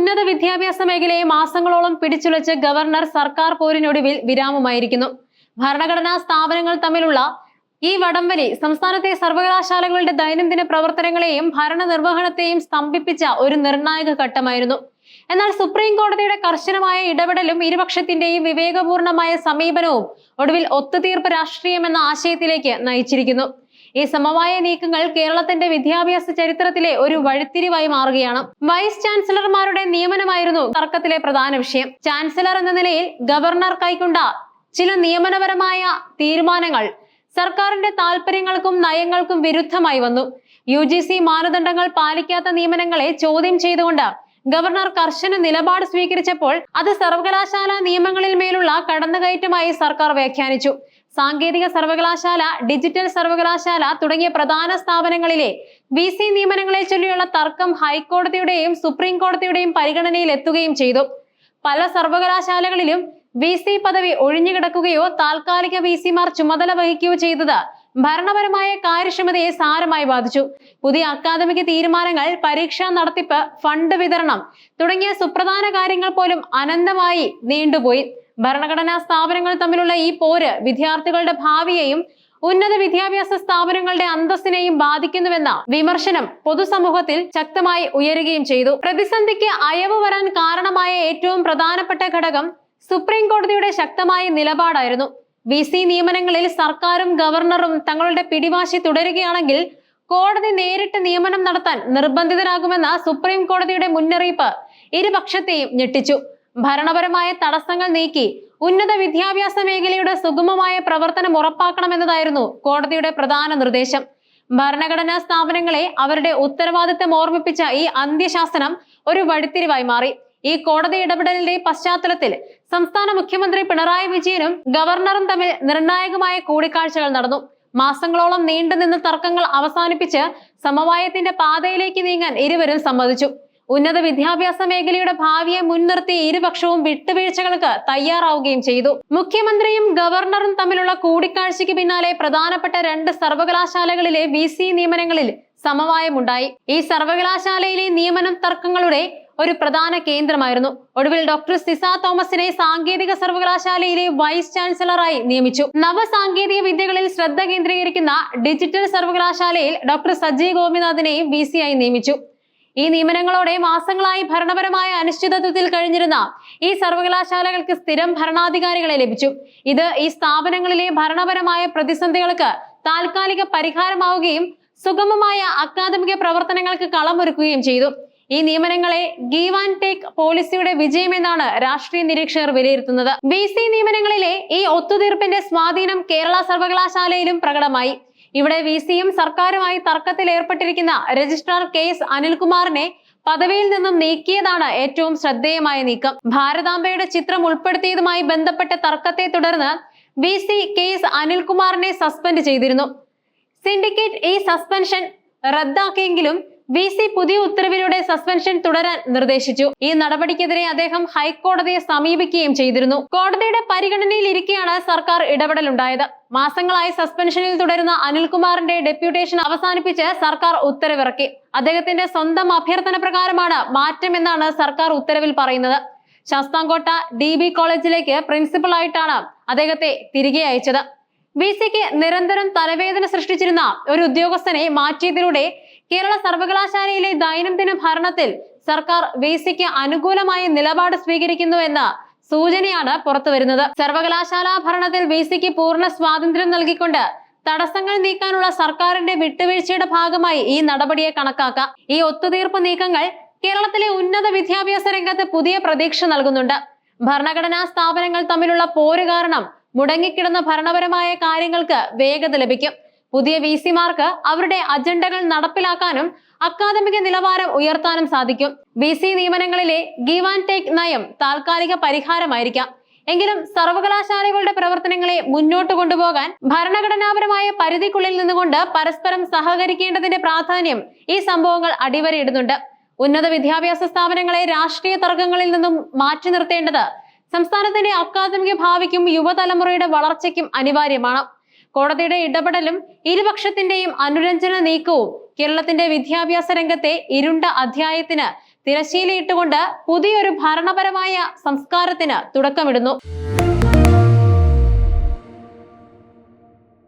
ഉന്നത വിദ്യാഭ്യാസ മേഖലയെ മാസങ്ങളോളം പിടിച്ചുലച്ച് ഗവർണർ സർക്കാർ പോരിനൊടുവിൽ വിരാമമായിരിക്കുന്നു. ഭരണഘടനാ സ്ഥാപനങ്ങൾ തമ്മിലുള്ള ഈ വടംവലി സംസ്ഥാനത്തെ സർവകലാശാലകളുടെ ദൈനംദിന പ്രവർത്തനങ്ങളെയും ഭരണനിർവഹണത്തെയും സ്തംഭിപ്പിച്ച ഒരു നിർണായക ഘട്ടമായിരുന്നു. എന്നാൽ സുപ്രീം കോടതിയുടെ കർശനമായ ഇടപെടലും ഇരുപക്ഷത്തിന്റെയും വിവേകപൂർണമായ സമീപനവും ഒടുവിൽ ഒത്തുതീർപ്പ് രാഷ്ട്രീയം എന്ന ആശയത്തിലേക്ക് നയിച്ചിരിക്കുന്നു. ഈ സമവായ നീക്കങ്ങൾ കേരളത്തിന്റെ വിദ്യാഭ്യാസ ചരിത്രത്തിലെ ഒരു വഴിത്തിരിവായി മാറുകയാണ്. വൈസ് ചാൻസലർമാരുടെ നിയമനമായിരുന്നു തർക്കത്തിലെ പ്രധാന വിഷയം. ചാൻസലർ എന്ന നിലയിൽ ഗവർണർ കൈക്കൊണ്ട ചില നിയമനപരമായ തീരുമാനങ്ങൾ സർക്കാരിന്റെ താൽപര്യങ്ങൾക്കും നയങ്ങൾക്കും വിരുദ്ധമായി വന്നു. UGC മാനദണ്ഡങ്ങൾ പാലിക്കാത്ത നിയമനങ്ങളെ ചോദ്യം ചെയ്തുകൊണ്ട് ഗവർണർ കർശന നിലപാട് സ്വീകരിച്ചപ്പോൾ അത് സർവകലാശാല നിയമങ്ങളിൽ മേലുള്ള കടന്നുകയറ്റമായി സർക്കാർ വ്യാഖ്യാനിച്ചു. സാങ്കേതിക സർവകലാശാല, ഡിജിറ്റൽ സർവകലാശാല തുടങ്ങിയ പ്രധാന സ്ഥാപനങ്ങളിലെ VC നിയമനങ്ങളെ ചൊല്ലിയുള്ള തർക്കം ഹൈക്കോടതിയുടെയും സുപ്രീം കോടതിയുടെയും പരിഗണനയിൽ എത്തുകയും ചെയ്തു. പല സർവകലാശാലകളിലും VC പദവി ഒഴിഞ്ഞുകിടക്കുകയോ താൽക്കാലിക VCമാർ ചുമതല വഹിക്കുകയോ ചെയ്തത് ഭരണപരമായ കാര്യക്ഷമതയെ സാരമായി ബാധിച്ചു. പുതിയ അക്കാദമിക തീരുമാനങ്ങൾ, പരീക്ഷാ നടത്തിപ്പ്, ഫണ്ട് വിതരണം തുടങ്ങിയ സുപ്രധാന കാര്യങ്ങൾ പോലും അനന്തമായി നീണ്ടുപോയി. ഭരണഘടനാ സ്ഥാപനങ്ങൾ തമ്മിലുള്ള ഈ പോര് വിദ്യാർത്ഥികളുടെ ഭാവിയെയും ഉന്നത വിദ്യാഭ്യാസ സ്ഥാപനങ്ങളുടെ അന്തസ്സിനെയും ബാധിക്കുന്നുവെന്ന വിമർശനം പൊതുസമൂഹത്തിൽ ശക്തമായി ഉയരുകയും ചെയ്തു. പ്രതിസന്ധിക്ക് അയവ് വരാൻ കാരണമായ ഏറ്റവും പ്രധാനപ്പെട്ട ഘടകം സുപ്രീം കോടതിയുടെ ശക്തമായ നിലപാടായിരുന്നു. VC നിയമനങ്ങളിൽ സർക്കാരും ഗവർണറും തങ്ങളുടെ പിടിവാശി തുടരുകയാണെങ്കിൽ കോടതി നേരിട്ട് നിയമനം നടത്താൻ നിർബന്ധിതരാകുമെന്ന സുപ്രീം കോടതിയുടെ മുന്നറിയിപ്പ് ഇരുപക്ഷത്തെയും ഞെട്ടിച്ചു. ഭരണപരമായ തടസ്സങ്ങൾ നീക്കി ഉന്നത വിദ്യാഭ്യാസ മേഖലയുടെ സുഗമമായ പ്രവർത്തനം ഉറപ്പാക്കണമെന്നതായിരുന്നു കോടതിയുടെ പ്രധാന നിർദ്ദേശം. ഭരണഘടനാ സ്ഥാപനങ്ങളെ അവരുടെ ഉത്തരവാദിത്തം ഓർമ്മിപ്പിച്ച ഈ അന്ത്യശാസനം ഒരു വഴിത്തിരിവായി മാറി. ഈ കോടതി ഇടപെടലിന്റെ പശ്ചാത്തലത്തിൽ സംസ്ഥാന മുഖ്യമന്ത്രി പിണറായി വിജയനും ഗവർണറും തമ്മിൽ നിർണായകമായ കൂടിക്കാഴ്ചകൾ നടന്നു. മാസങ്ങളോളം നീണ്ടുനിന്ന തർക്കങ്ങൾ അവസാനിപ്പിച്ച് സമവായത്തിന്റെ പാതയിലേക്ക് നീങ്ങാൻ ഇരുവരും സമ്മതിച്ചു. ഉന്നത വിദ്യാഭ്യാസ മേഖലയുടെ ഭാവിയെ മുൻനിർത്തി ഇരുപക്ഷവും വിട്ടുവീഴ്ചകൾക്ക് തയ്യാറാവുകയും ചെയ്തു. മുഖ്യമന്ത്രിയും ഗവർണറും തമ്മിലുള്ള കൂടിക്കാഴ്ചയ്ക്ക് പിന്നാലെ പ്രധാനപ്പെട്ട 2 സർവകലാശാലകളിലെ VC നിയമനങ്ങളിൽ സമവായമുണ്ടായി. ഈ സർവകലാശാലയിലെ നിയമനം തർക്കങ്ങളുടെ ഒരു പ്രധാന കേന്ദ്രമായിരുന്നു. ഒടുവിൽ ഡോക്ടർ സിസ തോമസിനെ സാങ്കേതിക സർവകലാശാലയിലെ വൈസ് ചാൻസലറായി നിയമിച്ചു. നവസാങ്കേതിക വിദ്യകളിൽ ശ്രദ്ധ കേന്ദ്രീകരിക്കുന്ന ഡിജിറ്റൽ സർവകലാശാലയിൽ ഡോക്ടർ സജി ഗോപിനാഥിനെയും VC ആയി നിയമിച്ചു. ഈ നിയമനങ്ങളോടെ മാസങ്ങളായി ഭരണപരമായ അനിശ്ചിതത്വത്തിൽ കഴിഞ്ഞിരുന്ന ഈ സർവകലാശാലകൾക്ക് സ്ഥിരം ഭരണാധികാരികളെ ലഭിച്ചു. ഇത് ഈ സ്ഥാപനങ്ങളിലെ ഭരണപരമായ പ്രതിസന്ധികൾക്ക് താൽക്കാലിക പരിഹാരമാവുകയും സുഗമമായ അക്കാദമിക പ്രവർത്തനങ്ങൾക്ക് കളമൊരുക്കുകയും ചെയ്തു. ഈ നിയമനങ്ങളെ ഗീവ് ആൻഡ് ടേക്ക് പോളിസിയുടെ വിജയമെന്നാണ് രാഷ്ട്രീയ നിരീക്ഷകർ വിലയിരുത്തുന്നത്. VC നിയമനങ്ങളിലെ ഈ ഒത്തുതീർപ്പിന്റെ സ്വാധീനം കേരള സർവകലാശാലയിലും പ്രകടമായി. ഇവിടെ VCയും സർക്കാരുമായി തർക്കത്തിൽ ഏർപ്പെട്ടിരിക്കുന്ന രജിസ്ട്രാർ KS അനിൽകുമാറിനെ പദവിയിൽ നിന്നും നീക്കിയതാണ് ഏറ്റവും ശ്രദ്ധേയമായ നീക്കം. ഭാരതാംബയുടെ ചിത്രം ഉൾപ്പെടുത്തിയതുമായി ബന്ധപ്പെട്ട തർക്കത്തെ തുടർന്ന് VC KS അനിൽകുമാറിനെ സസ്പെൻഡ് ചെയ്തിരുന്നു. സിൻഡിക്കേറ്റ് ഈ സസ്പെൻഷൻ റദ്ദാക്കിയെങ്കിലും VC പുതിയ ഉത്തരവിലൂടെ സസ്പെൻഷൻ തുടരാൻ നിർദ്ദേശിച്ചു. ഈ നടപടിക്കെതിരെ അദ്ദേഹം ഹൈക്കോടതിയെ സമീപിക്കുകയും ചെയ്തിരുന്നു. കോടതിയുടെ പരിഗണനയിൽ ഇരിക്കെയാണ് സർക്കാർ ഇടപെടലുണ്ടായത്. മാസങ്ങളായി സസ്പെൻഷനിൽ തുടരുന്ന അനിൽകുമാറിന്റെ ഡെപ്യൂട്ടേഷൻ അവസാനിപ്പിച്ച് സർക്കാർ ഉത്തരവിറക്കി. അദ്ദേഹത്തിന്റെ സ്വന്തം അഭ്യർത്ഥന പ്രകാരമാണ് മാറ്റമെന്നാണ് സർക്കാർ ഉത്തരവിൽ പറയുന്നത്. ശാസ്താംകോട്ട DB കോളേജിലേക്ക് പ്രിൻസിപ്പലായിട്ടാണ് അദ്ദേഹത്തെ തിരികെ അയച്ചത്. VCക്ക് നിരന്തരം തലവേദന സൃഷ്ടിച്ചിരുന്ന ഒരു ഉദ്യോഗസ്ഥനെ മാറ്റിയതിലൂടെ കേരള സർവകലാശാലയിലെ ദൈനംദിന ഭരണത്തിൽ സർക്കാർ VCക്ക് അനുകൂലമായ നിലപാട് സ്വീകരിക്കുന്നു എന്ന സൂചനയാണ് പുറത്തുവരുന്നത്. സർവകലാശാല ഭരണത്തിൽ VCക്ക് പൂർണ്ണ സ്വാതന്ത്ര്യം നൽകിക്കൊണ്ട് തടസ്സങ്ങൾ നീക്കാനുള്ള സർക്കാരിന്റെ വിട്ടുവീഴ്ചയുടെ ഭാഗമായി ഈ നടപടിയെ കണക്കാക്കാം. ഈ ഒത്തുതീർപ്പ് നീക്കങ്ങൾ കേരളത്തിലെ ഉന്നത വിദ്യാഭ്യാസ രംഗത്ത് പുതിയ പ്രതീക്ഷ നൽകുന്നുണ്ട്. ഭരണഘടനാ സ്ഥാപനങ്ങൾ തമ്മിലുള്ള പോര് കാരണം മുടങ്ങിക്കിടന്ന ഭരണപരമായ കാര്യങ്ങൾക്ക് വേഗത ലഭിക്കും. പുതിയ VCമാർക്ക് അവരുടെ അജണ്ടകൾ നടപ്പിലാക്കാനും അക്കാദമിക നിലവാരം ഉയർത്താനും സാധിക്കും. VC നിയമനങ്ങളിലെ ഗീവ് ആൻഡ് ടേക്ക് നയം താൽക്കാലിക പരിഹാരമായിരിക്കാം. എങ്കിലും സർവകലാശാലകളുടെ പ്രവർത്തനങ്ങളെ മുന്നോട്ട് കൊണ്ടുപോകാൻ ഭരണഘടനാപരമായ പരിധിക്കുള്ളിൽ നിന്നുകൊണ്ട് പരസ്പരം സഹകരിക്കേണ്ടതിന്റെ പ്രാധാന്യം ഈ സംഭവങ്ങൾ അടിവരയിടുന്നുണ്ട്. ഉന്നത വിദ്യാഭ്യാസ സ്ഥാപനങ്ങളെ രാഷ്ട്രീയ തർക്കങ്ങളിൽ നിന്നും മാറ്റി നിർത്തേണ്ടത് സംസ്ഥാനത്തിന്റെ അക്കാദമിക ഭാവിക്കും യുവതലമുറയുടെ വളർച്ചയ്ക്കും അനിവാര്യമാണ്. കോടതിയുടെ ഇടപെടലും ഇരുപക്ഷത്തിന്റെയും അനുരഞ്ജന നീക്കവും കേരളത്തിന്റെ വിദ്യാഭ്യാസ രംഗത്തെ ഇരുണ്ട അധ്യായത്തിന് തിരശ്ശീലയിട്ടുകൊണ്ട് പുതിയൊരു ഭരണപരമായ സംസ്കാരത്തിന് തുടക്കമിടുന്നു.